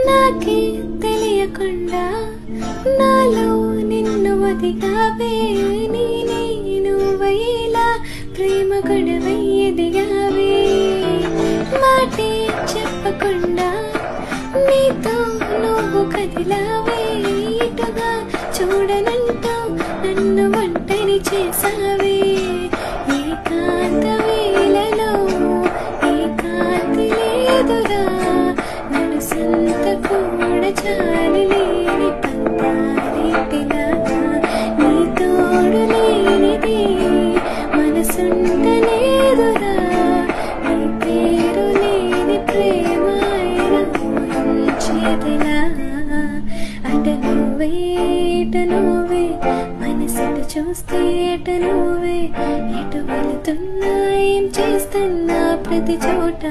నాకే తెలియకుండా నాలో నిన్ను వదిగావే నువ్వైలా ప్రేమ గొడవై ఎదిగావే మాటే చెప్పకుండా నీతో నువ్వు కదిలావే ఇటుగా చూడనంటూ నన్ను ఒంటరి చేసావే ఏకాంత వేళలో ఏకాంతి లేదురా నన్ను సంత కూడా చాలి లేని పంతారేటిలాగా నీ తోడు లేనిది మనసుండలేదురా నీ పేరు లేని ప్రేమ చేతిలా అట నువ్వే ఇట నువ్వే మనసుకు చూస్తే అట నువ్వే ఎటు వెళుతున్నా ఏం చేస్తున్నా ప్రతి చోట